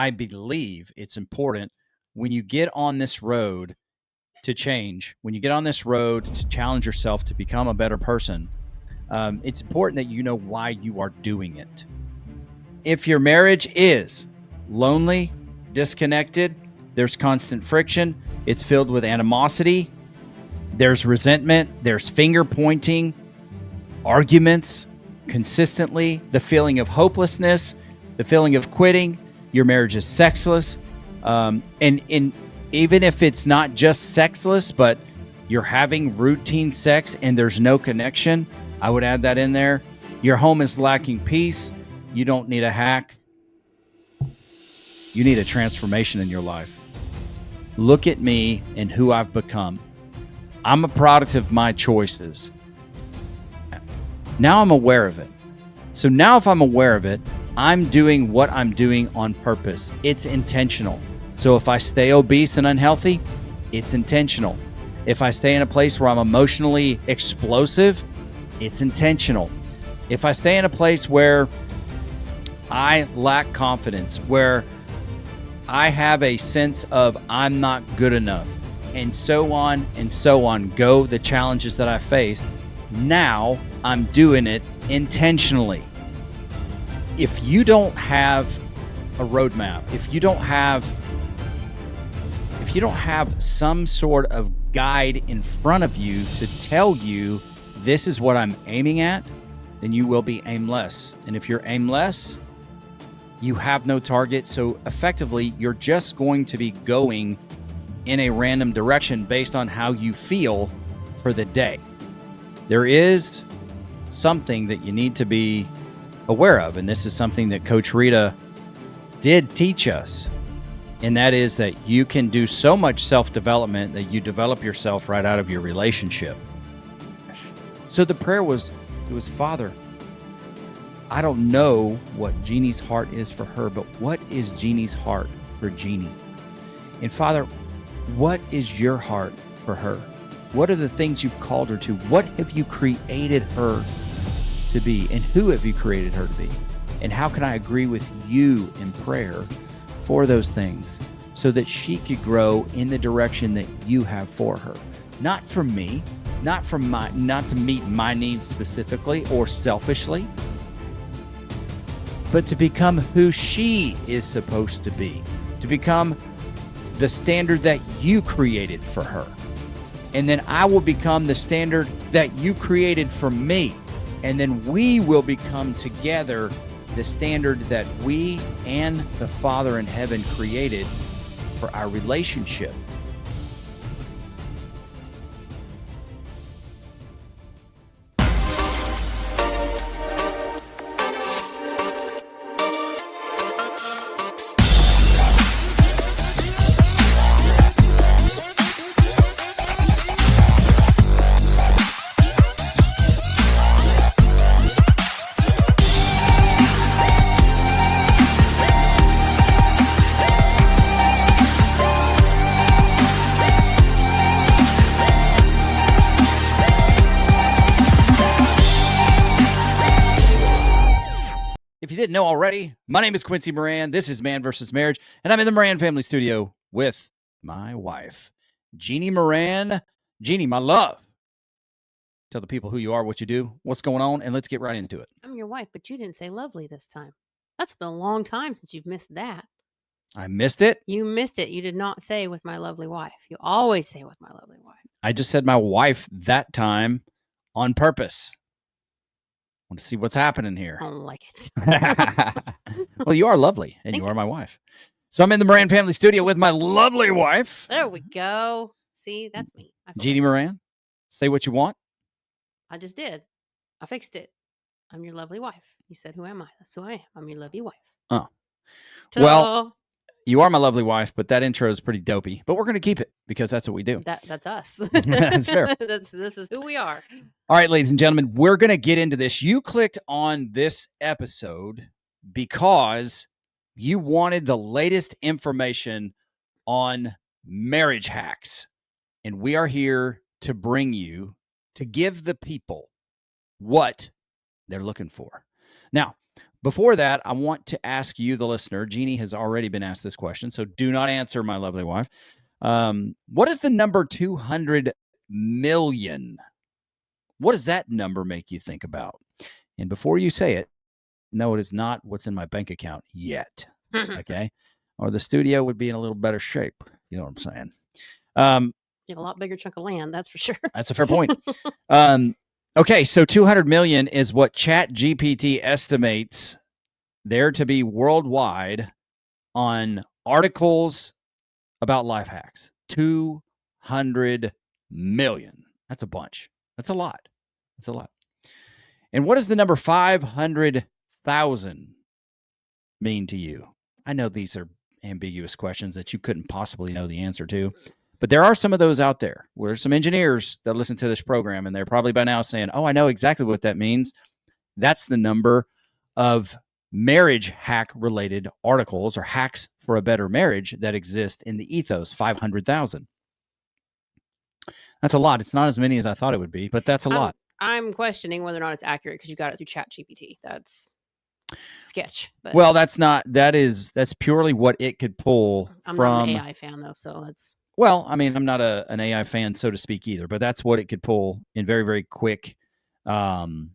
I believe it's important when you get on this road to change, when you get on this road to challenge yourself to become a better person, it's important that you know why you are doing it. If your marriage is lonely, disconnected, there's constant friction, it's filled with animosity, there's resentment, there's finger pointing, arguments consistently, the feeling of hopelessness, the feeling of quitting, your marriage is sexless. And even if it's not just sexless, but you're having routine sex and there's no connection, I would add that in there. Your home is lacking peace. You don't need a hack. You need a transformation in your life. Look at me and who I've become. I'm a product of my choices. Now I'm aware of it. So now if I'm aware of it, I'm doing what I'm doing on purpose. It's intentional. So if I stay obese and unhealthy, it's intentional. If I stay in a place where I'm emotionally explosive, it's intentional. If I stay in a place where I lack confidence, where I have a sense of I'm not good enough, and so on, go the challenges that I faced, now I'm doing it intentionally. If you don't have a roadmap, if you don't have some sort of guide in front of you to tell you this is what I'm aiming at, then you will be aimless. And if you're aimless, you have no target. So effectively, you're just going to be going in a random direction based on how you feel for the day. There is something that you need to be aware of, and this is something that Coach Rita did teach us, and that is that you can do so much self-development that you develop yourself right out of your relationship. So the prayer was, Father, I don't know what Jeannie's heart is for her, but what is Jeannie's heart for Jeannie? And Father, what is your heart for her? What are the things you've called her to? What have you created her to be? And who have you created her to be? And how can I agree with you in prayer for those things so that she could grow in the direction that you have for her? Not for me, not to meet my needs specifically or selfishly, but to become who she is supposed to be, to become the standard that you created for her. And then I will become the standard that you created for me. And then we will become together the standard that we and the Father in heaven created for our relationship. If you didn't know already, my name is Quincy Moran. This is Man vs. Marriage, and I'm in the Moran family studio with my wife, Jeannie Moran. Jeannie, my love. Tell the people who you are, what you do, what's going on, and let's get right into it. I'm your wife, but you didn't say lovely this time. That's been a long time since you've missed that. I missed it? You missed it. You did not say with my lovely wife. You always say with my lovely wife. I just said my wife that time on purpose. Want to see what's happening here. I don't like it. Well, you are lovely, and you are my wife. So I'm in the Moran family studio with my lovely wife. There we go. See, that's me. Jeannie Moran, say what you want. I just did. I fixed it. I'm your lovely wife. You said, who am I? That's who I am. I'm your lovely wife. Oh. Ta-da. Well, you are my lovely wife, but that intro is pretty dopey. But we're going to keep it because that's what we do. That's us. That's fair. This is who we are. All right, ladies and gentlemen, we're going to get into this. You clicked on this episode because you wanted the latest information on marriage hacks. And we are here to bring you, to give the people what they're looking for. Now, Before that, I want to ask you, the listener. Jeannie has already been asked this question, so do not answer, my lovely wife. What is the number 200 million? What does that number make you think about? And before you say it, no, it is not what's in my bank account yet. Okay. Or the studio would be in a little better shape. You know what I'm saying? Get a lot bigger chunk of land, that's for sure. That's a fair point. Okay, so 200 million is what ChatGPT estimates there to be worldwide on articles about life hacks. 200 million. That's a bunch. That's a lot. That's a lot. And what does the number 500,000 mean to you? I know these are ambiguous questions that you couldn't possibly know the answer to, but there are some of those out there. There's some engineers that listen to this program, and they're probably by now saying, oh, I know exactly what that means. That's the number of marriage hack related articles or hacks for a better marriage that exist in the ethos. 500,000. That's a lot. It's not as many as I thought it would be, but that's a lot. I'm questioning whether or not it's accurate because you got it through ChatGPT. That's sketch. But well, that's purely what it could pull I'm from. not an AI fan though, so it's. Well, I mean, I'm not an AI fan, so to speak, either, but that's what it could pull in very, very quick, in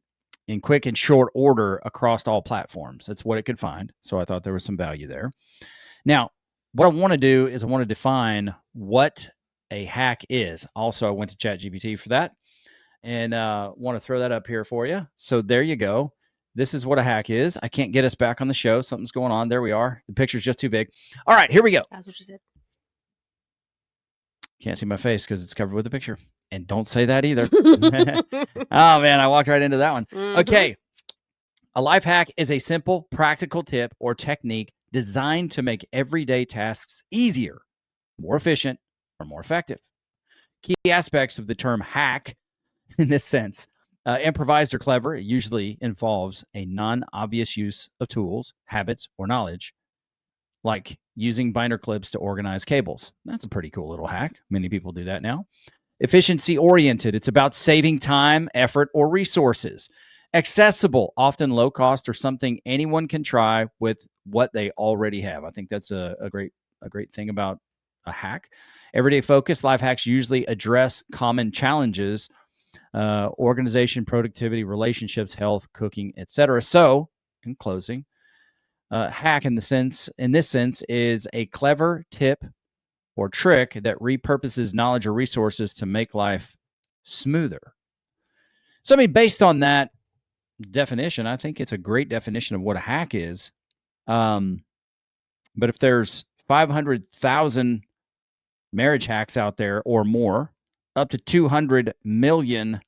quick and short order across all platforms. That's what it could find. So I thought there was some value there. Now, what I want to do is I want to define what a hack is. Also, I went to ChatGPT for that and want to throw that up here for you. So there you go. This is what a hack is. I can't get us back on the show. Something's going on. There we are. The picture's just too big. All right, here we go. That's what you said. Can't see my face because it's covered with a picture. And don't say that either. Oh, man, I walked right into that one. Mm-hmm. Okay. A life hack is a simple, practical tip or technique designed to make everyday tasks easier, more efficient, or more effective. Key aspects of the term hack in this sense: improvised or clever. It usually involves a non-obvious use of tools, habits, or knowledge, like using binder clips to organize cables. That's a pretty cool little hack. Many people do that now. Efficiency oriented. It's about saving time, effort, or resources. Accessible, often low cost, or something anyone can try with what they already have. I think that's a great thing about a hack. Everyday focus. Life hacks usually address common challenges: organization, productivity, relationships, health, cooking, etc. So, in closing, hack in this sense is a clever tip or trick that repurposes knowledge or resources to make life smoother. So, I mean, based on that definition, I think it's a great definition of what a hack is. But if there's 500,000 marriage hacks out there or more, up to 200 million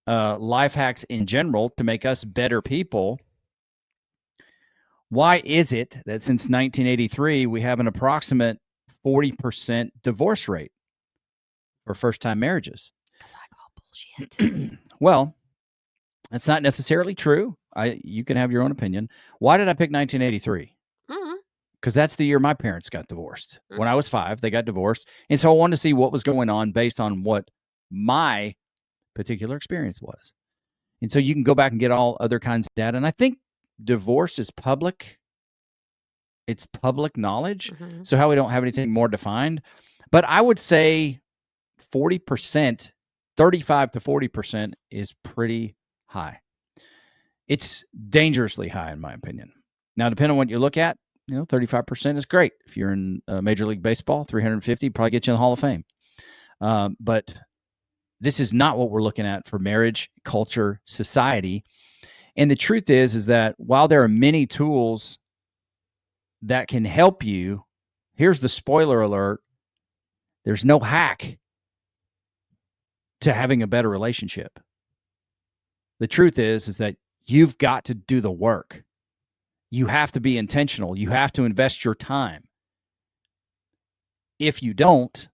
life hacks in general to make us better people, why is it that since 1983 we have an approximate 40% divorce rate for first-time marriages? Because I call bullshit. Well, that's not necessarily true. You can have your own opinion. Why did I pick 1983? Because that's the year my parents got divorced. When I was 5, they got divorced. And so I wanted to see what was going on based on what my particular experience was. And so you can go back and get all other kinds of data. And I think divorce is public. It's public knowledge. Mm-hmm. So how we don't have anything more defined. But I would say 40%, 35 to 40% is pretty high. It's dangerously high, in my opinion. Now, depending on what you look at, 35% is great. If you're in Major League Baseball, 350 probably get you in the Hall of Fame. But this is not what we're looking at for marriage, culture, society. And the truth is that while there are many tools that can help you, here's the spoiler alert: there's no hack to having a better relationship. The truth is that you've got to do the work. You have to be intentional. You have to invest your time. If you don't,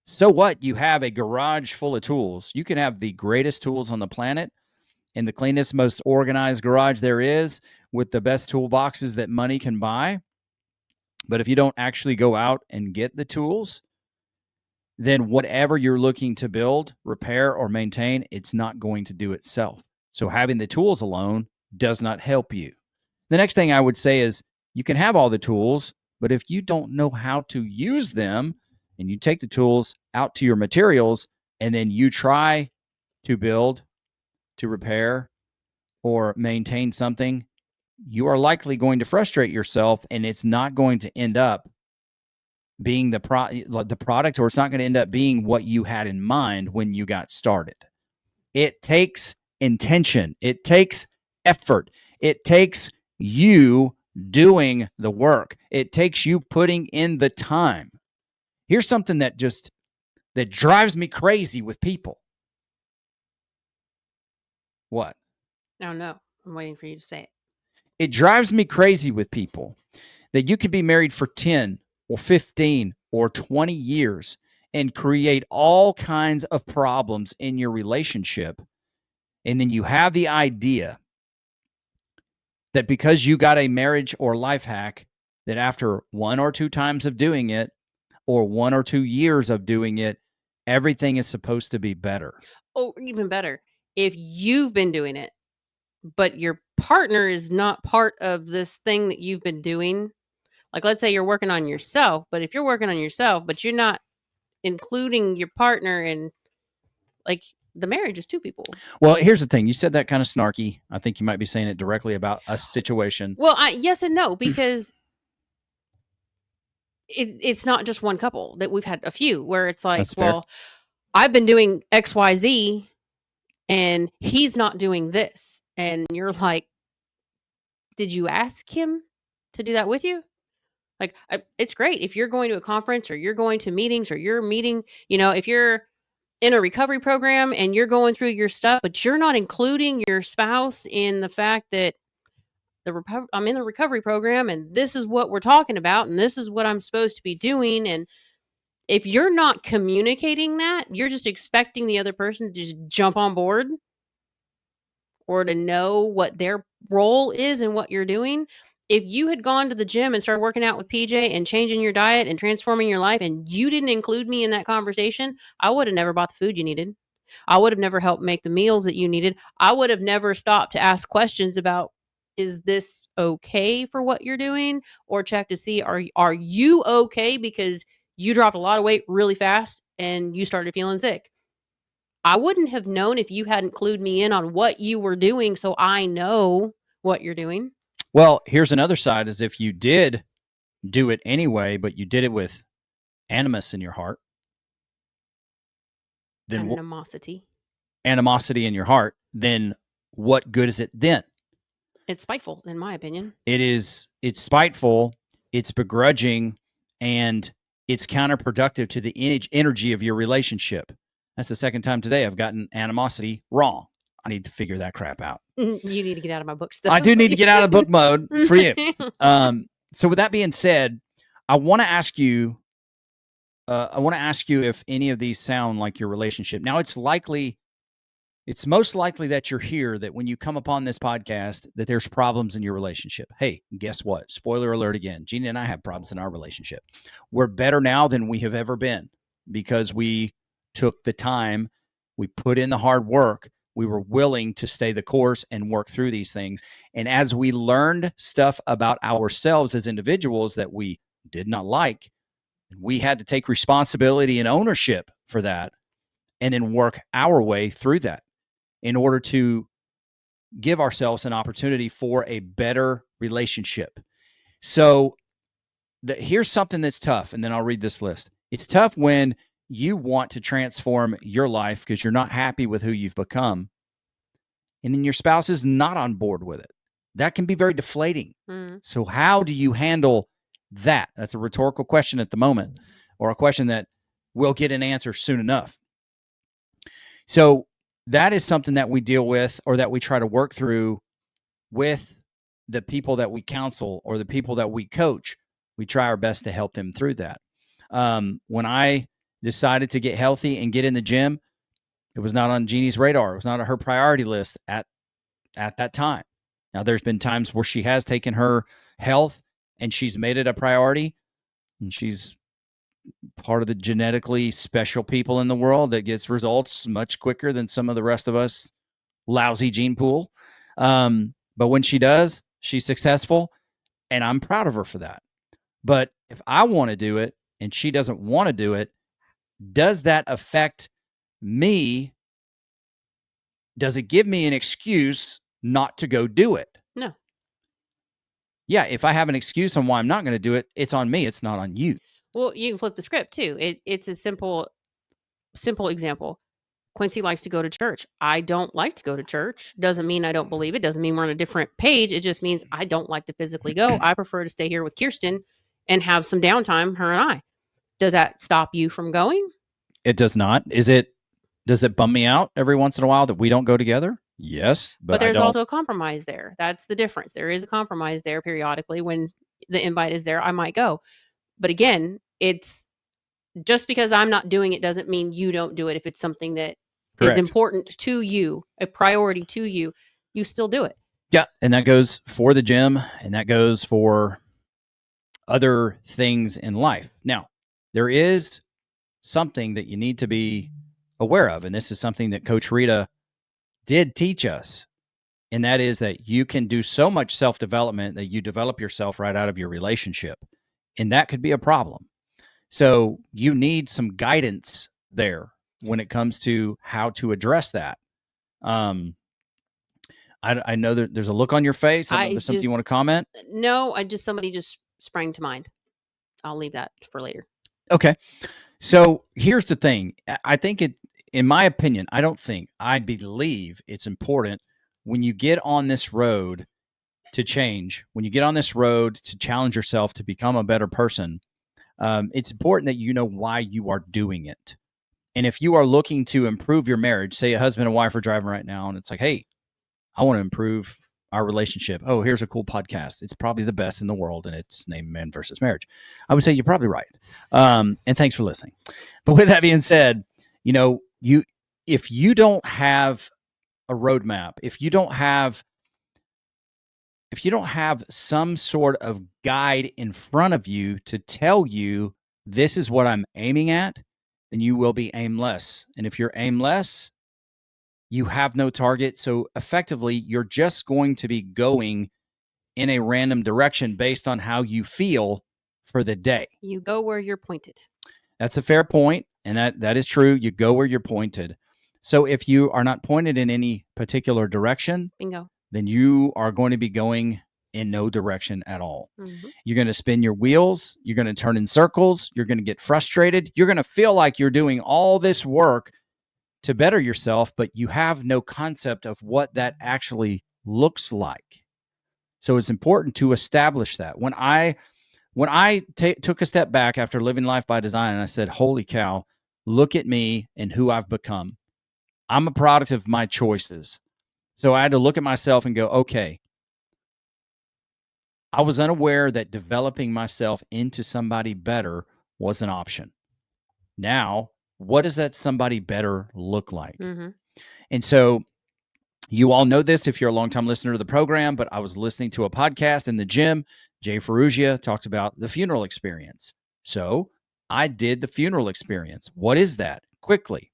so what? You have a garage full of tools. You can have the greatest tools on the planet in the cleanest, most organized garage there is with the best toolboxes that money can buy. But if you don't actually go out and get the tools, then whatever you're looking to build, repair, or maintain, it's not going to do itself. So having the tools alone does not help you. The next thing I would say is you can have all the tools, but if you don't know how to use them and you take the tools out to your materials and then you try to build, to repair, or maintain something, you are likely going to frustrate yourself, and it's not going to end up being the product, or it's not going to end up being what you had in mind when you got started. It takes intention. It takes effort. It takes you doing the work. It takes you putting in the time. Here's something that drives me crazy with people. What? I don't know. I'm waiting for you to say it. It drives me crazy with people that you could be married for 10 or 15 or 20 years and create all kinds of problems in your relationship. And then you have the idea that because you got a marriage or life hack, that after 1 or 2 times of doing it or 1 or 2 years of doing it, everything is supposed to be better. Oh, even better. If you've been doing it, but your partner is not part of this thing that you've been doing. Like, let's say you're working on yourself, but if you're working on yourself, but you're not including your partner in, like, the marriage is 2 people. Well, here's the thing. You said that kind of snarky. I think you might be saying it directly about a situation. Well, yes and no, because it's not just one couple. That we've had a few where it's like, That's fair. well, I've been doing XYZ and he's not doing this. And you're like, did you ask him to do that with you? Like, it's great if you're going to a conference or you're going to meetings or you're meeting, if you're in a recovery program and you're going through your stuff, but you're not including your spouse in the fact that I'm in the recovery program and this is what we're talking about and this is what I'm supposed to be doing. And if you're not communicating that, you're just expecting the other person to just jump on board or to know what their role is in what you're doing. If you had gone to the gym and started working out with PJ and changing your diet and transforming your life and you didn't include me in that conversation, I would have never bought the food you needed. I would have never helped make the meals that you needed. I would have never stopped to ask questions about, is this okay for what you're doing, or check to see, are you okay because you dropped a lot of weight really fast and you started feeling sick. I wouldn't have known if you hadn't clued me in on what you were doing, so I know what you're doing. Well, here's another side, is if you did do it anyway, but you did it with animus in your heart, then animosity in your heart, then what good is it then? It's spiteful, in my opinion. It's spiteful, it's begrudging, and it's counterproductive to the energy of your relationship. That's the second time today I've gotten animosity wrong. I need to figure that crap out. You need to get out of my book stuff. I do need to get out of book mode for you. So with that being said, I want to ask you if any of these sound like your relationship. Now, it's most likely that you're here, that when you come upon this podcast, that there's problems in your relationship. Hey, guess what? Spoiler alert again. Gina and I have problems in our relationship. We're better now than we have ever been because we took the time, we put in the hard work, we were willing to stay the course and work through these things. And as we learned stuff about ourselves as individuals that we did not like, we had to take responsibility and ownership for that and then work our way through that in order to give ourselves an opportunity for a better relationship. So here's something that's tough, and then I'll read this list. It's tough when you want to transform your life because you're not happy with who you've become, and then your spouse is not on board with it. That can be very deflating. So how do you handle that? That's a rhetorical question at the moment, or a question that will get an answer soon enough. So that is something that we deal with, or that we try to work through with the people that we counsel or the people that we coach. We try our best to help them through that. When I decided to get healthy and get in the gym, it was not on Jeannie's radar. It was not on her priority list at that time. Now, there's been times where she has taken her health and she's made it a priority, and she's part of the genetically special people in the world that gets results much quicker than some of the rest of us lousy gene pool. But when she does, She's successful, and I'm proud of her for that. But if I want to do it and she doesn't want to do it, does that affect me? Does it give me an excuse not to go do it? No. Yeah, if I have an excuse on why I'm not going to do it, it's on me. It's not on you. Well, you can flip the script too. It's a simple example. Quincy likes to go to church. I don't like to go to church. Doesn't mean I don't believe it. Doesn't mean we're on a different page. It just means I don't like to physically go. I prefer to stay here with Kirsten and have some downtime, her and I. Does that stop you from going? It does not. Does it bum me out every once in a while that we don't go together? Yes, but there's also a compromise there. That's the difference. There is a compromise there periodically. When the invite is there, I might go. But again, it's just because I'm not doing it doesn't mean you don't do it. If it's something that is important to you, a priority to you, you still do it. Yeah, and that goes for the gym, and that goes for other things in life. Now, there is something that you need to be aware of, and this is something that Coach Rita did teach us, and that is that you can do so much self-development that you develop yourself right out of your relationship, and that could be a problem. So you need some guidance there when it comes to how to address that. I know that there's a look on your face. I don't know if there's something you want to comment. No, somebody just sprang to mind. I'll leave that for later. Okay. So here's the thing. I think in my opinion, I believe it's important when you get on this road to change, when you get on this road to challenge yourself to become a better person, it's important that you know why you are doing it. And if you are looking to improve your marriage, say a husband and wife are driving right now, and it's like, hey, I want to improve our relationship. Oh, here's a cool podcast. It's probably the best in the world, and it's named Man vs. Marriage. I would say you're probably right. And thanks for listening. But with that being said, if you don't have a roadmap, if you don't have some sort of guide in front of you to tell you this is what I'm aiming at, then you will be aimless. And if you're aimless, you have no target. So effectively, you're just going to be going in a random direction based on how you feel for the day. You go where you're pointed. That's a fair point, and that is true. You go where you're pointed. So if you are not pointed in any particular direction, bingo, then you are going to be going in no direction at all. Mm-hmm. You're going to spin your wheels. You're going to turn in circles. You're going to get frustrated. You're going to feel like you're doing all this work to better yourself, but you have no concept of what that actually looks like. So it's important to establish that. When I took a step back after living life by design, and I said, holy cow, look at me and who I've become. I'm a product of my choices. So I had to look at myself and go, okay, I was unaware that developing myself into somebody better was an option. Now, what does that somebody better look like? Mm-hmm. And so you all know this if you're a longtime listener to the program, but I was listening to a podcast in the gym. Jay Ferrugia talked about the funeral experience. So I did the funeral experience. What is that? Quickly,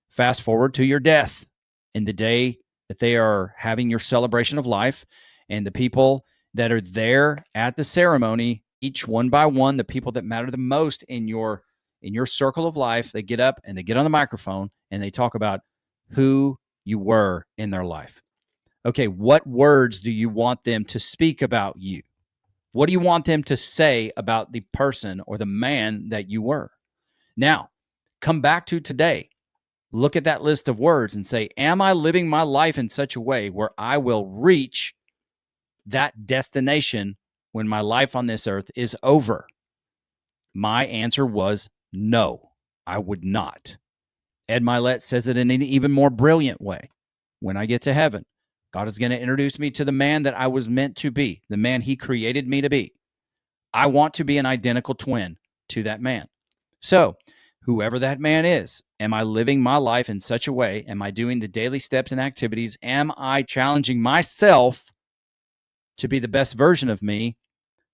fast forward to your death and the day that they are having your celebration of life, and the people that are there at the ceremony, each one by one, the people that matter the most in your circle of life, they get up and they get on the microphone and they talk about who you were in their life. Okay, what words do you want them to speak about you? What do you want them to say about the person or the man that you were? Now, come back to today. Look at that list of words and say, am I living my life in such a way where I will reach that destination when my life on this earth is over? My answer was no, I would not. Ed Milet says it in an even more brilliant way. When I get to heaven, God is going to introduce me to the man that I was meant to be, the man he created me to be. I want to be an identical twin to that man. So, whoever that man is, am I living my life in such a way? Am I doing the daily steps and activities? Am I challenging myself to be the best version of me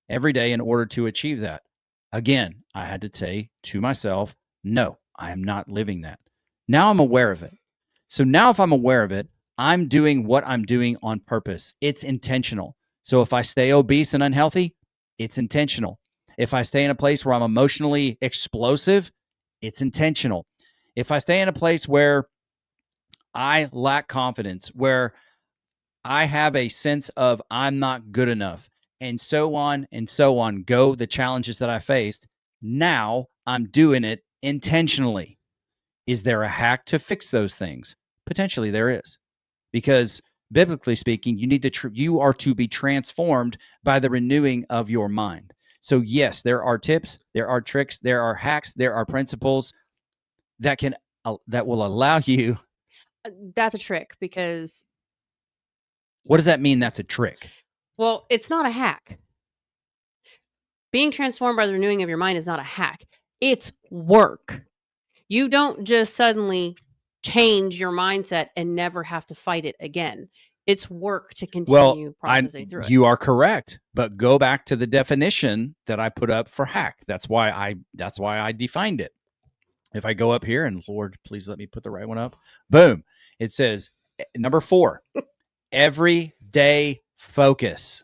every day in order to achieve that? Again, I had to say to myself, no, I am not living that. Now I'm aware of it. So now if I'm aware of it, I'm doing what I'm doing on purpose. It's intentional. So if I stay obese and unhealthy, it's intentional. If I stay in a place where I'm emotionally explosive, it's intentional. If I stay in a place where I lack confidence, where I have a sense of I'm not good enough, and so on, go the challenges that I faced. Now I'm doing it intentionally. Is there a hack to fix those things? Potentially there is. Because biblically speaking, you are to be transformed by the renewing of your mind. So yes, there are tips, there are tricks, there are hacks, there are principles that will allow you. That's a trick because What does that mean? That's a trick. well, it's not a hack. Being transformed by the renewing of your mind is not a hack. It's work. You don't just suddenly change your mindset and never have to fight it again. It's work to continue processing through it. You are correct, but go back to the definition that I put up for hack. That's why I defined it. If I go up here, and Lord, please let me put the right one up. Boom. It says number 4, everyday focus.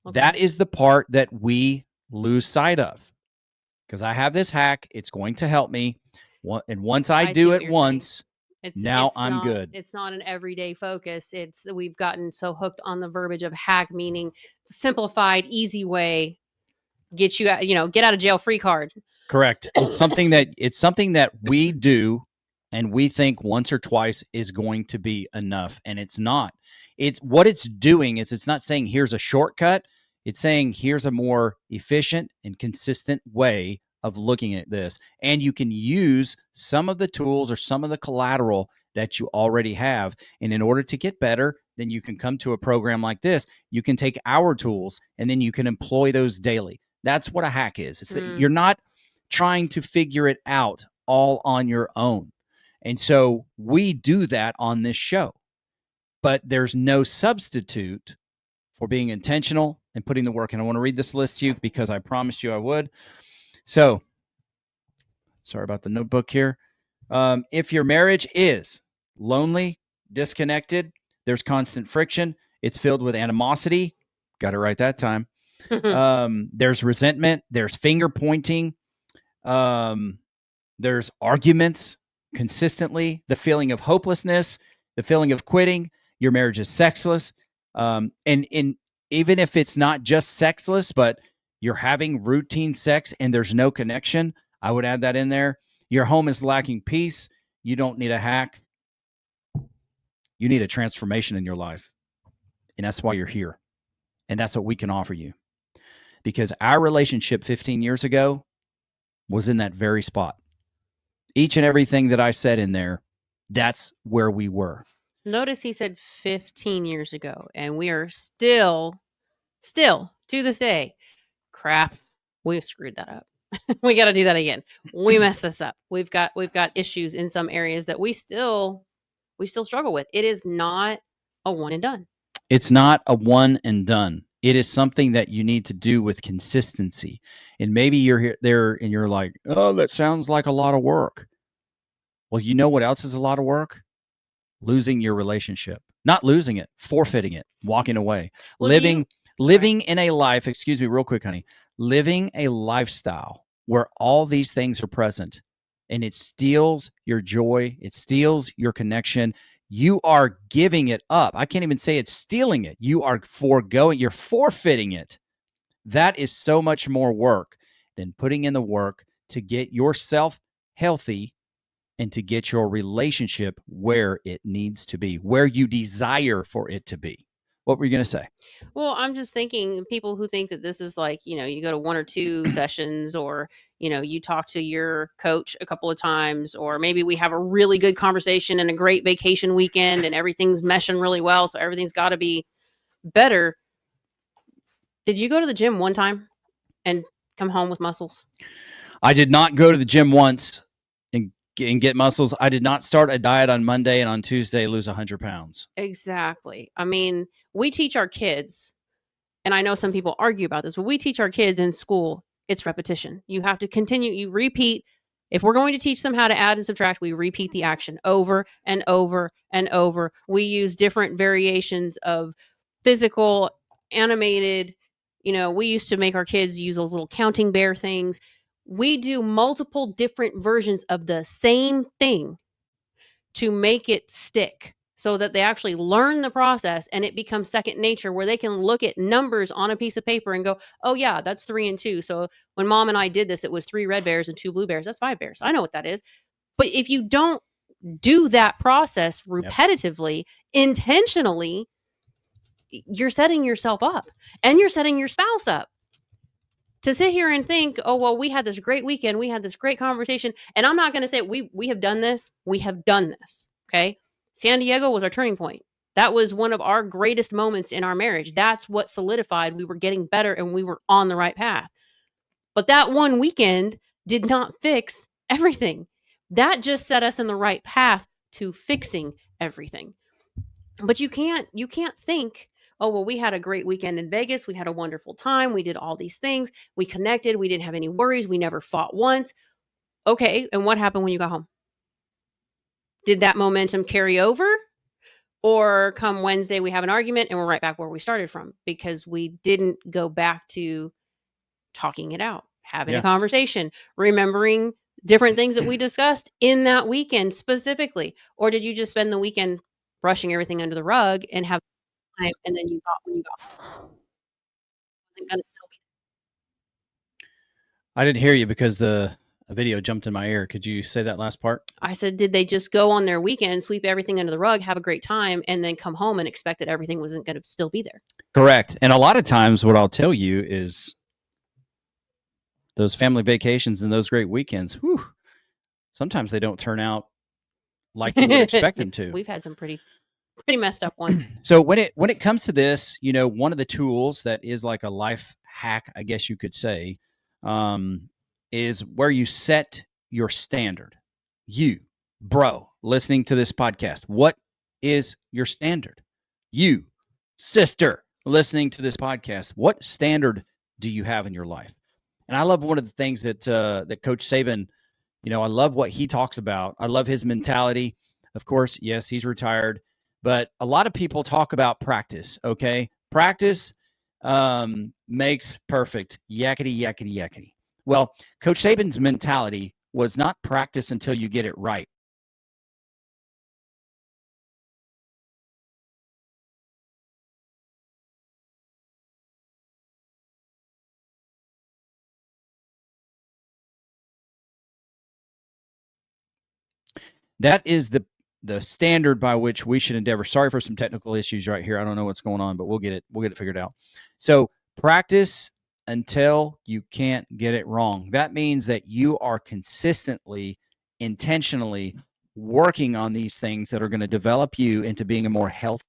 Okay. That is the part that we lose sight of. Because I have this hack, it's going to help me. And once I do it once, I'm good. It's not an everyday focus. We've gotten so hooked on the verbiage of hack, meaning simplified, easy way, get you out, get out of jail free card. Correct. It's something that we do and we think once or twice is going to be enough, and it's not. It's what it's doing is it's not saying here's a shortcut. It's saying here's a more efficient and consistent way of looking at this. And you can use some of the tools or some of the collateral that you already have. And in order to get better, then you can come to a program like this. You can take our tools and then you can employ those daily. That's what a hack is. It's that you're not trying to figure it out all on your own. And so we do that on this show. But there's no substitute for being intentional and putting the work in. I want to read this list to you because I promised you I would. So, sorry about the notebook here. If your marriage is lonely, disconnected, there's constant friction, it's filled with animosity, got it right that time. There's resentment, there's finger pointing, there's arguments consistently, the feeling of hopelessness, the feeling of quitting, your marriage is sexless. And even if it's not just sexless, but you're having routine sex and there's no connection, I would add that in there. Your home is lacking peace. You don't need a hack. You need a transformation in your life. And that's why you're here. And that's what we can offer you. Because our relationship 15 years ago was in that very spot. Each and everything that I said in there, that's where we were. Notice he said 15 years ago, and we are still to this day, crap, we screwed that up. We got to do that again. We messed this up. We've got issues in some areas that we still struggle with. It is not a one and done. It's not a one and done. It is something that you need to do with consistency. And maybe you're here there and you're like, oh, that sounds like a lot of work. Well, you know what else is a lot of work? Losing your relationship. Not losing it, forfeiting it, walking away. Well, living in a life, excuse me, real quick, honey, living a lifestyle where all these things are present and it steals your joy, it steals your connection. You are giving it up. I can't even say it's stealing it. You are you're forfeiting it. That is so much more work than putting in the work to get yourself healthy and to get your relationship where it needs to be, where you desire for it to be. What were you going to say? Well, I'm just thinking people who think that this is like, you go to 1 or 2 sessions, or, you talk to your coach a couple of times, or maybe we have a really good conversation and a great vacation weekend and everything's meshing really well. So everything's got to be better. Did you go to the gym one time and come home with muscles? I did not go to the gym once and get muscles. I did not start a diet on Monday and on Tuesday lose 100 pounds. Exactly. I mean, we teach our kids, and I know some people argue about this, but we teach our kids in school, it's repetition. You have to continue, you repeat. If we're going to teach them how to add and subtract, we repeat the action over and over and over. We use different variations of physical animated, we used to make our kids use those little counting bear things. We do multiple different versions of the same thing to make it stick so that they actually learn the process and it becomes second nature, where they can look at numbers on a piece of paper and go, oh yeah, that's 3 and 2. So when mom and I did this, it was 3 red bears and 2 blue bears. That's 5 bears. I know what that is. But if you don't do that process repetitively, intentionally, you're setting yourself up and you're setting your spouse up to sit here and think, oh, well, we had this great weekend. We had this great conversation. And I'm not going to say we have done this. We have done this. Okay. San Diego was our turning point. That was one of our greatest moments in our marriage. That's what solidified we were getting better and we were on the right path. But that one weekend did not fix everything. That just set us in the right path to fixing everything. But you can't think, oh, well, we had a great weekend in Vegas. We had a wonderful time. We did all these things. We connected. We didn't have any worries. We never fought once. Okay. And what happened when you got home? Did that momentum carry over? Or come Wednesday, we have an argument and we're right back where we started from because we didn't go back to talking it out, having a conversation, remembering different things that we discussed in that weekend specifically? Or did you just spend the weekend brushing everything under the rug and have time, and then when you got home, wasn't gonna still be. I didn't hear you because a video jumped in my ear. Could you say that last part? I said, did they just go on their weekend, sweep everything under the rug, have a great time, and then come home and expect that everything wasn't going to still be there? Correct. And a lot of times what I'll tell you is those family vacations and those great weekends, sometimes they don't turn out like you would expect them to. We've had some pretty messed up ones. So when it comes to this, one of the tools that is like a life hack, I guess you could say, is where you set your standard. You, bro, listening to this podcast, what is your standard? You, sister, listening to this podcast, what standard do you have in your life? And I love one of the things that Coach Saban, I love what he talks about. I love his mentality. Of course, yes, he's retired, but a lot of people talk about practice. Okay, practice makes perfect. Yakety yakety yakety. Well, Coach Saban's mentality was not practice until you get it right. That is the standard by which we should endeavor. Sorry for some technical issues right here. I don't know what's going on, but we'll get it figured out. So practice until you can't get it wrong. That means that you are consistently, intentionally working on these things that are going to develop you into being a more healthy.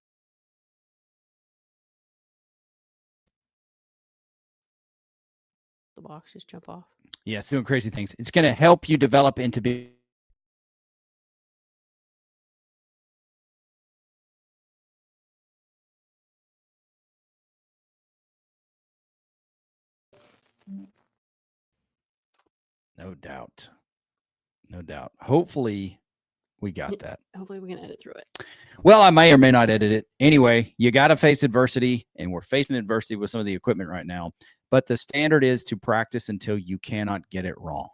The box just jump off. Yeah, it's doing crazy things. It's going to help you develop into being. No doubt. No doubt. Hopefully we got that. Hopefully we can edit through it. Well, I may or may not edit it. Anyway, you got to face adversity, and we're facing adversity with some of the equipment right now. But the standard is to practice until you cannot get it wrong.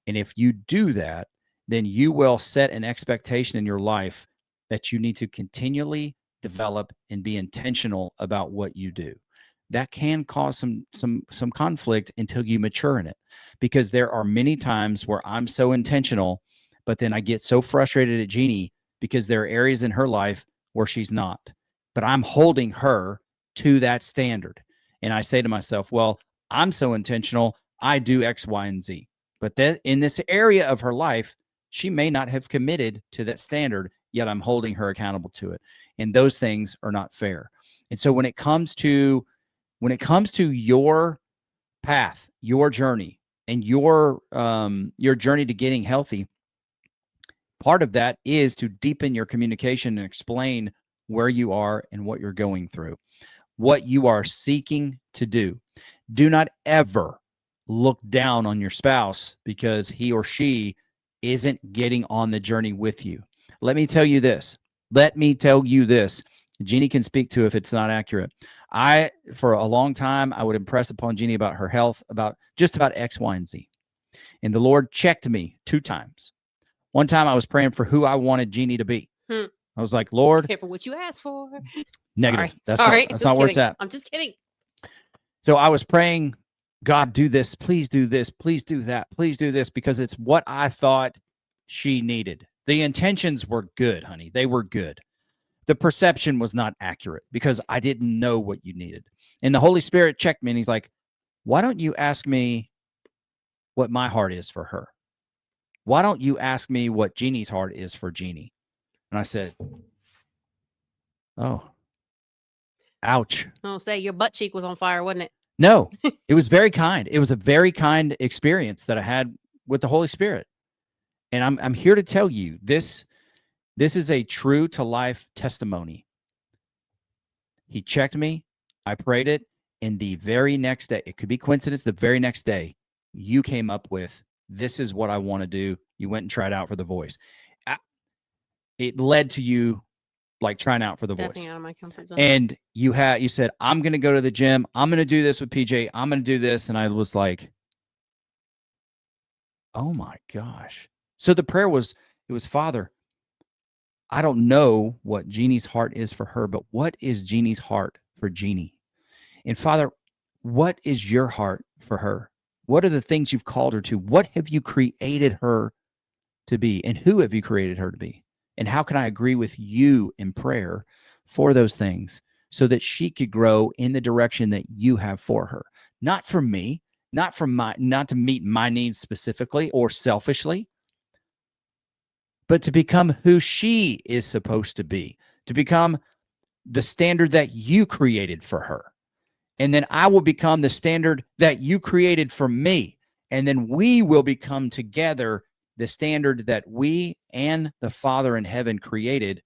And if you do that, then you will set an expectation in your life that you need to continually develop and be intentional about what you do. That can cause some conflict until you mature in it, because there are many times where I'm so intentional, but then I get so frustrated at Jeannie because there are areas in her life where she's not, but I'm holding her to that standard. And I say to myself, well, I'm so intentional, I do X, Y, and Z. But that in this area of her life, she may not have committed to that standard, yet I'm holding her accountable to it. And those things are not fair. And so when it comes to your path, your journey, and your journey to getting healthy, part of that is to deepen your communication and explain where you are and what you're going through, what you are seeking to do. Do not ever look down on your spouse because he or she isn't getting on the journey with you. Let me tell you this. Jeannie can speak to if it's not accurate. For a long time, I would impress upon Jeannie about her health, about just about X, Y, and Z. And the Lord checked me 2 times. One time I was praying for who I wanted Jeannie to be. Hmm. I was like, Lord, Careful what you ask for. negative. Sorry. That's not where it's at. I'm just kidding. So I was praying, God, do this. Please do this. Please do that. Please do this, because it's what I thought she needed. The intentions were good, honey. They were good. The perception was not accurate because I didn't know what you needed. And the Holy Spirit checked me and he's like, why don't you ask me what my heart is for her? Why don't you ask me what Jeannie's heart is for Jeannie? And I said, oh, ouch. I'll say your butt cheek was on fire, wasn't it? No, it was very kind. It was a very kind experience that I had with the Holy Spirit. And I'm here to tell you this is a true to life testimony. He checked me, I prayed it, and the very next day, it could be coincidence, the very next day, you came up with, this is what I want to do. You went and tried out for The Voice. It led to you like trying out for The Stepping Voice. out of my comfort zone. And you said, I'm going to go to the gym. I'm going to do this with PJ. I'm going to do this. And I was like, oh my gosh. So the prayer was, Father, I don't know what Jeannie's heart is for her, but what is Jeannie's heart for Jeannie? And Father, what is your heart for her? What are the things you've called her to? What have you created her to be? And who have you created her to be? And how can I agree with you in prayer for those things so that she could grow in the direction that you have for her? Not for me, not to meet my needs specifically or selfishly, but to become who she is supposed to be, to become the standard that you created for her. And then I will become the standard that you created for me. And then we will become together the standard that we and the Father in heaven created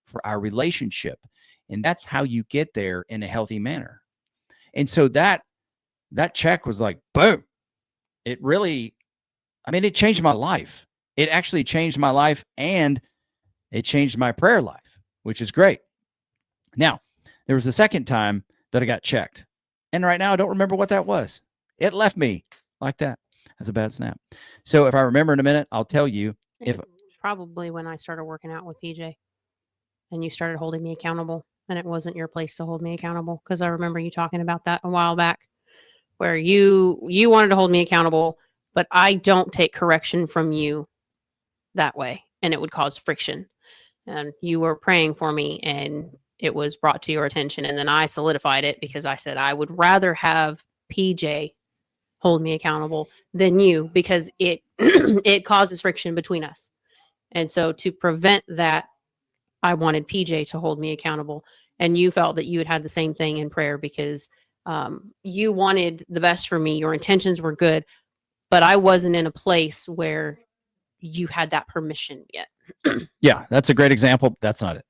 for our relationship. And that's how you get there in a healthy manner. And so that check was like, boom. It really, it changed my life. It actually changed my life, and it changed my prayer life, which is great. Now, there was the second time that I got checked. And right now, I don't remember what that was. It left me like that. That's a bad snap. So if I remember in a minute, I'll tell you. Probably when I started working out with PJ and you started holding me accountable, and it wasn't your place to hold me accountable, because I remember you talking about that a while back, where you wanted to hold me accountable, but I don't take correction from you that way, and it would cause friction. And you were praying for me, and it was brought to your attention, and then I solidified it because I said I would rather have PJ hold me accountable than you, because it it causes friction between us. And so to prevent that, I wanted PJ to hold me accountable, and you felt that you had the same thing in prayer, because you wanted the best for me. Your intentions were good, but I wasn't in a place where you had that permission yet. Yeah, that's a great example. That's not it.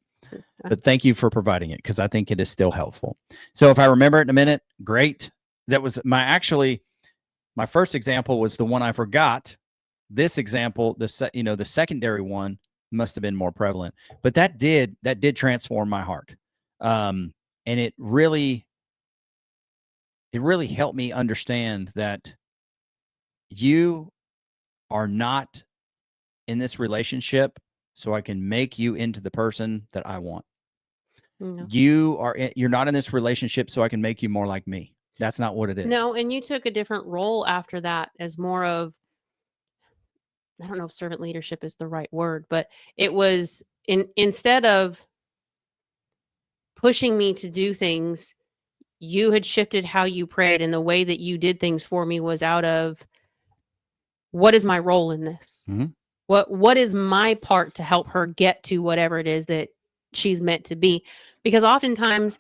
But thank you for providing it, because I think it is still helpful. So if I remember it in a minute, great. That was my first example was the one I forgot. This example, the secondary one must have been more prevalent, but that did transform my heart. And it really helped me understand that you are not in this relationship so I can make you into the person that I want. No. You're not in this relationship so I can make you more like me. That's not what it is. No, and you took a different role after that, as more of, I don't know if servant leadership is the right word, but it was instead of pushing me to do things, you had shifted how you prayed, and the way that you did things for me was out of, what is my role in this? Mm-hmm. What is my part to help her get to whatever it is that she's meant to be? Because oftentimes,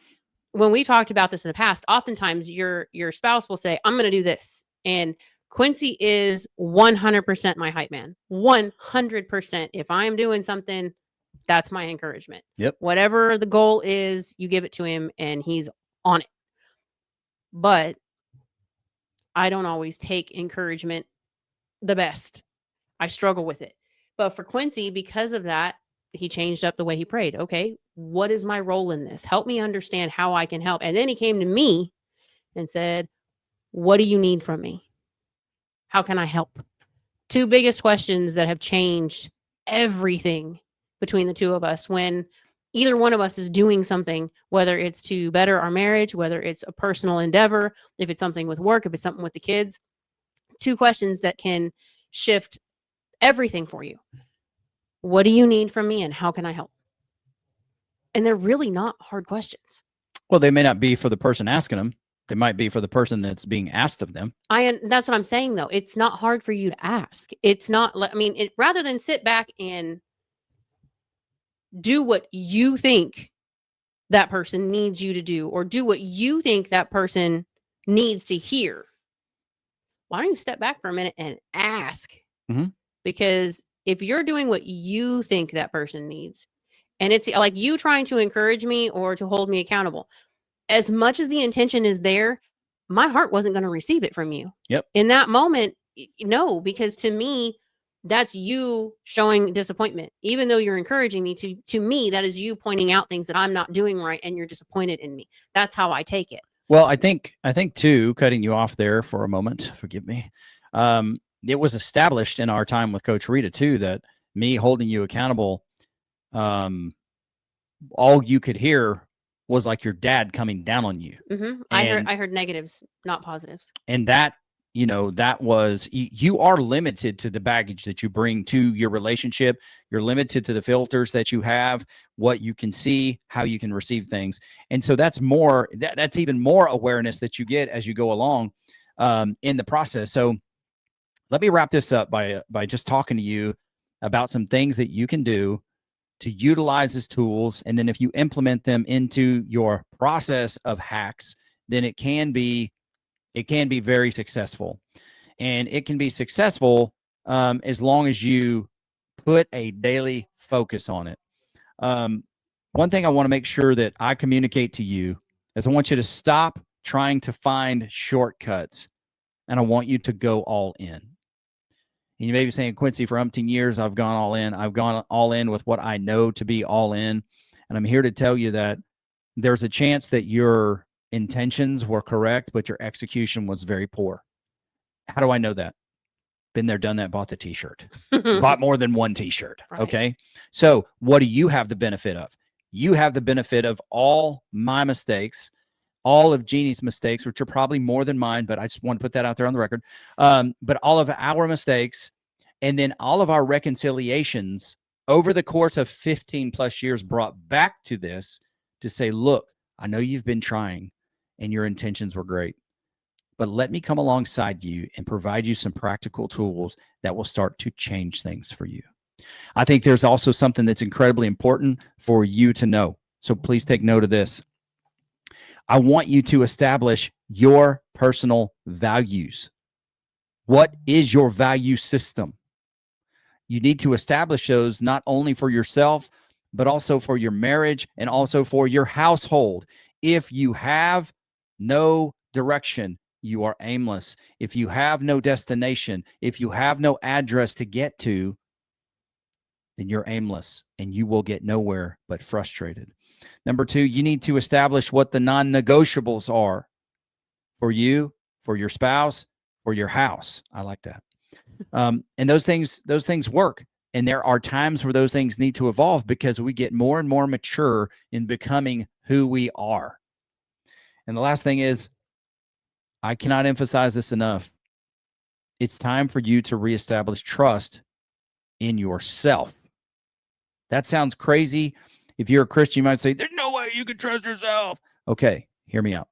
when we talked about this in the past, oftentimes your spouse will say, I'm going to do this. And Quincy is 100% my hype man. 100%. If I'm doing something, that's my encouragement. Yep. Whatever the goal is, you give it to him and he's on it. But I don't always take encouragement the best. I struggle with it. But for Quincy, because of that, he changed up the way he prayed. Okay, What is my role in this? Help me understand how I can help. And then he came to me and said, what do you need from me? How can I help? Two biggest questions that have changed everything between the two of us when either one of us is doing something, whether it's to better our marriage, whether it's a personal endeavor, if it's something with work, if it's something with the kids. Two questions that can shift everything for you. What do you need from me and how can I help? And they're really not hard questions. Well, they may not be for the person asking them. They might be for the person that's being asked of them. That's what I'm saying, though. It's not hard for you to ask. It's not, I mean, rather than sit back and do what you think that person needs you to do or do what you think that person needs to hear, why don't you step back for a minute and ask? Mhm. Because if you're doing what you think that person needs, and it's like you trying to encourage me or to hold me accountable, as much as the intention is there, my heart wasn't going to receive it from you. Yep. In that moment, no, because to me, that's you showing disappointment. Even though you're encouraging me, to me, that is you pointing out things that I'm not doing right and you're disappointed in me. That's how I take it. Well, I think too, cutting you off there for a moment, forgive me. It was established in our time with Coach Rita too that me holding you accountable, all you could hear was like your dad coming down on you. Mm-hmm. I heard negatives, not positives. And that, that was, you are limited to the baggage that you bring to your relationship. You're limited to the filters that you have, what you can see, how you can receive things. And so that's even more awareness that you get as you go along in the process. So let me wrap this up by just talking to you about some things that you can do to utilize as tools. And then if you implement them into your process of hacks, then it can be very successful. And it can be successful as long as you put a daily focus on it. One thing I want to make sure that I communicate to you is I want you to stop trying to find shortcuts, and I want you to go all in. And you may be saying, Quincy, for umpteen years, I've gone all in. I've gone all in with what I know to be all in. And I'm here to tell you that there's a chance that your intentions were correct, but your execution was very poor. How do I know that? Been there, done that, bought the t-shirt. Bought more than one t-shirt. Right. Okay. So what do you have the benefit of? You have the benefit of all my mistakes, all of Jeannie's mistakes, which are probably more than mine, but I just want to put that out there on the record. But all of our mistakes and then all of our reconciliations over the course of 15 plus years brought back to this to say, look, I know you've been trying and your intentions were great, but let me come alongside you and provide you some practical tools that will start to change things for you. I think there's also something that's incredibly important for you to know. So please take note of this. I want you to establish your personal values. What is your value system? You need to establish those not only for yourself, but also for your marriage and also for your household. If you have no direction, you are aimless. If you have no destination, if you have no address to get to, then you're aimless and you will get nowhere but frustrated. Number two, you need to establish what the non-negotiables are for you, for your spouse, for your house. I like that. And those things work. And there are times where those things need to evolve because we get more and more mature in becoming who we are. And the last thing is, I cannot emphasize this enough. It's time for you to reestablish trust in yourself. That sounds crazy. If you're a Christian, you might say, there's no way you can trust yourself. Okay, hear me out.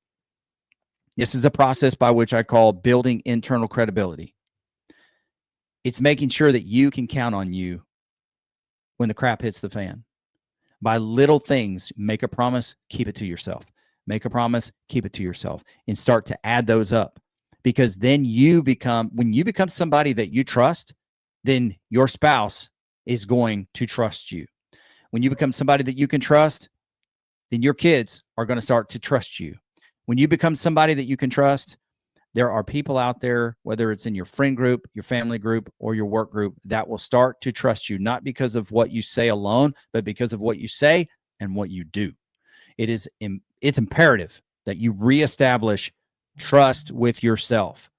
This is a process by which I call building internal credibility. It's making sure that you can count on you when the crap hits the fan. By little things, make a promise, keep it to yourself. Make a promise, keep it to yourself, and start to add those up. Because then when you become somebody that you trust, then your spouse is going to trust you. When you become somebody that you can trust, then your kids are going to start to trust you. When you become somebody that you can trust, there are people out there, whether it's in your friend group, your family group, or your work group, that will start to trust you, not because of what you say alone, but because of what you say and what you do. It's imperative that you reestablish trust with yourself.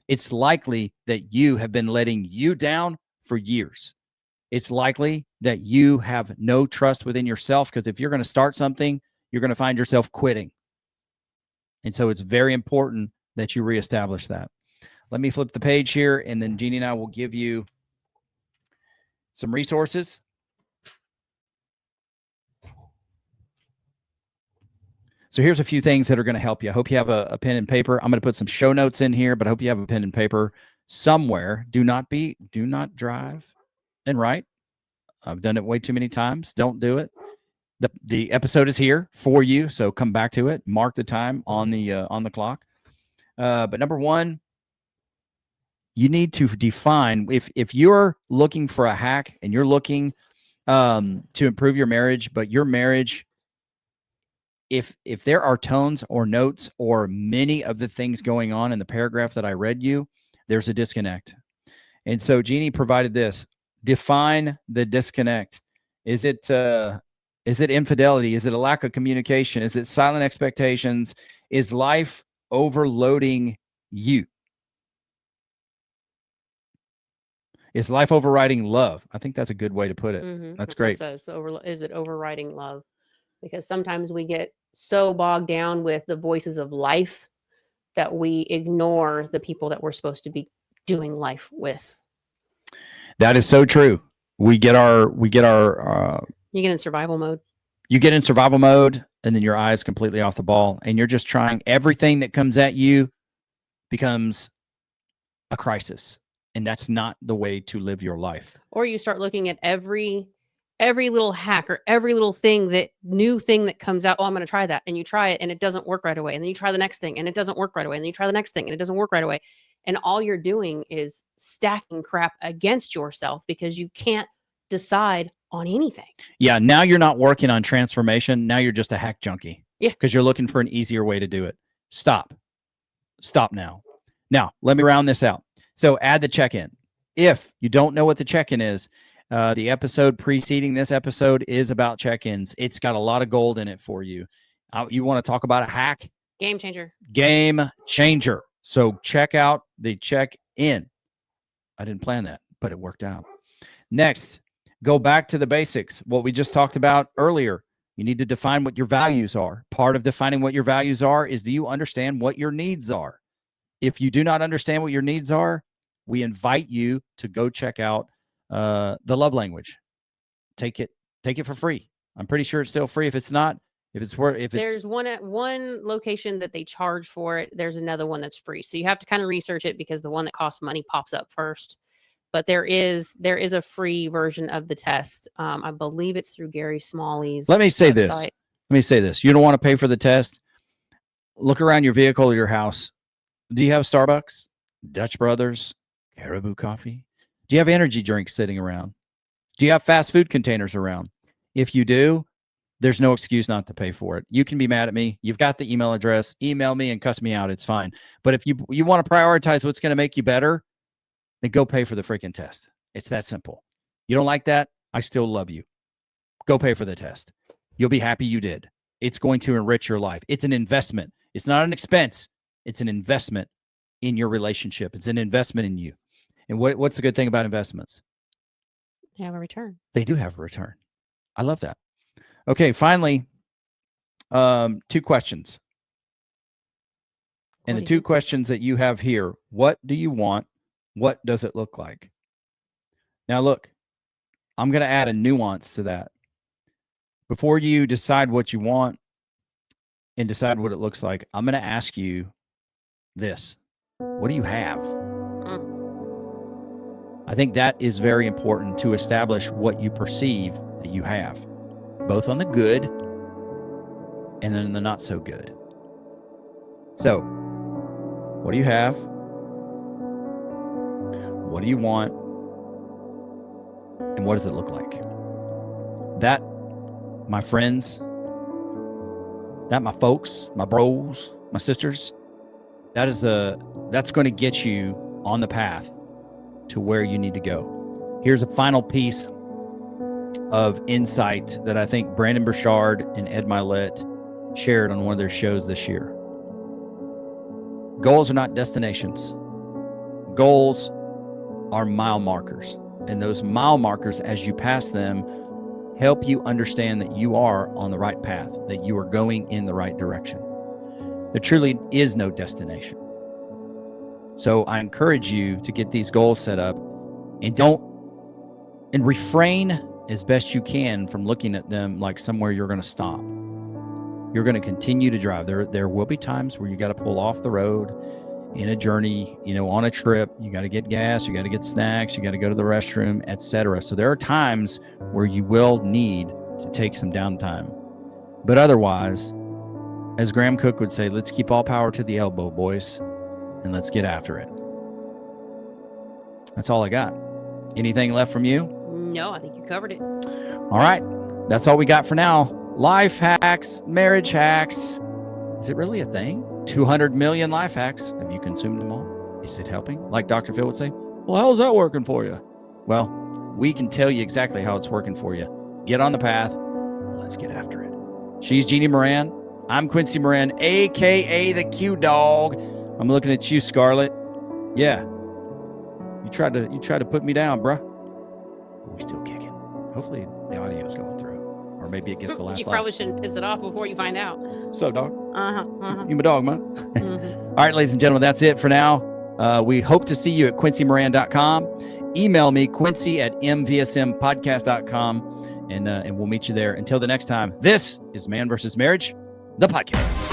It's likely that you have been letting you down for years. It's likely that you have no trust within yourself, because if you're going to start something, you're going to find yourself quitting. And so it's very important that you reestablish that. Let me flip the page here, and then Jeannie and I will give you some resources. So here's a few things that are going to help you. I hope you have a pen and paper. I'm going to put some show notes in here, but I hope you have a pen and paper somewhere. Do not drive and write. I've done it way too many times. Don't do it. The episode is here for you, so come back to it. Mark the time on the clock. But number one, you need to define, if you're looking for a hack and you're looking to improve your marriage, but your marriage, if there are tones or notes or many of the things going on in the paragraph that I read you, there's a disconnect. And so Jeannie provided this. Define the disconnect. Is it infidelity? Is it a lack of communication? Is it silent expectations? Is life overloading you? Is life overriding love? I think that's a good way to put it. That's great. What it says. Is it overriding love? Because sometimes we get so bogged down with the voices of life that we ignore the people that we're supposed to be doing life with. That is so true. You get in survival mode. You get in survival mode, and then your eyes completely off the ball, and you're just trying. Everything that comes at you becomes a crisis, and that's not the way to live your life. Or you start looking at every little hack or every little new thing that comes out. Oh, I'm going to try that. And you try it and it doesn't work right away. And then you try the next thing and it doesn't work right away. And then you try the next thing and it doesn't work right away. And all you're doing is stacking crap against yourself because you can't decide on anything. Yeah. Now you're not working on transformation. Now you're just a hack junkie. Yeah. Because you're looking for an easier way to do it. Stop now. Now, let me round this out. So add the check-in. If you don't know what the check-in is, the episode preceding this episode is about check-ins. It's got a lot of gold in it for you. You want to talk about a hack? Game changer. Game changer. So check out the check-in. I didn't plan that, but it worked out. Next, go back to the basics. What we just talked about earlier. You need to define what your values are. Part of defining what your values are is, do you understand what your needs are? If you do not understand what your needs are, we invite you to go check out the love language. Take it for free. I'm pretty sure it's still free. If it's not, there's one location that they charge for it. There's another one that's free. So you have to kind of research it because the one that costs money pops up first. But there is a free version of the test. I believe it's through Gary Smalley's. Let me say this. You don't want to pay for the test. Look around your vehicle or your house. Do you have Starbucks, Dutch Brothers, Caribou Coffee? Do you have energy drinks sitting around? Do you have fast food containers around? If you do, there's no excuse not to pay for it. You can be mad at me. You've got the email address. Email me and cuss me out. It's fine. But if you want to prioritize what's going to make you better, then go pay for the freaking test. It's that simple. You don't like that? I still love you. Go pay for the test. You'll be happy you did. It's going to enrich your life. It's an investment. It's not an expense. It's an investment in your relationship. It's an investment in you. And what's the good thing about investments? They have a return. They do have a return. I love that. Okay, finally, 2 questions. And the 2 questions that you have here, what do you want? What does it look like? Now, look, I'm going to add a nuance to that. Before you decide what you want and decide what it looks like, I'm going to ask you this. What do you have? I think that is very important to establish what you perceive that you have, both on the good and then the not so good. So, what do you have? What do you want? And what does it look like? That, my friends, that my folks, my bros, my sisters, that's going to get you on the path to where you need to go. Here's a final piece of insight that I think Brandon Burchard and Ed Milet shared on one of their shows this year. Goals are not destinations. Goals are mile markers. And those mile markers, as you pass them, help you understand that you are on the right path, that you are going in the right direction. There truly is no destination. So I encourage you to get these goals set up and refrain as best you can from looking at them like somewhere you're going to stop. You're going to continue to drive. There will be times where you got to pull off the road in a journey, on a trip. You got to get gas, you got to get snacks, you got to go to the restroom, etc. So there are times where you will need to take some downtime. But otherwise, as Graham Cook would say, let's keep all power to the elbow, boys, and let's get after it. That's all I got. Anything left from you? No, I think you covered it. All right. That's all we got for now. Life hacks, marriage hacks. Is it really a thing? 200 million life hacks. Have you consumed them all? Is it helping? Like Dr. Phil would say, well, how's that working for you? Well, we can tell you exactly how it's working for you. Get on the path. Let's get after it. She's Jeannie Moran. I'm Quincy Moran, a.k.a. the Q Dog. I'm looking at you, Scarlett. Yeah. You tried to put me down, bruh. We're still kicking. Hopefully the audio's going through. Or maybe it gets the last You probably shouldn't piss it off before you find out. So, dog. Uh-huh. You my dog, man. All right, ladies and gentlemen, that's it for now. We hope to see you at quincymoran.com. Email me, quincy@mvsmpodcast.com, and we'll meet you there. Until the next time, this is Man vs. Marriage, the podcast.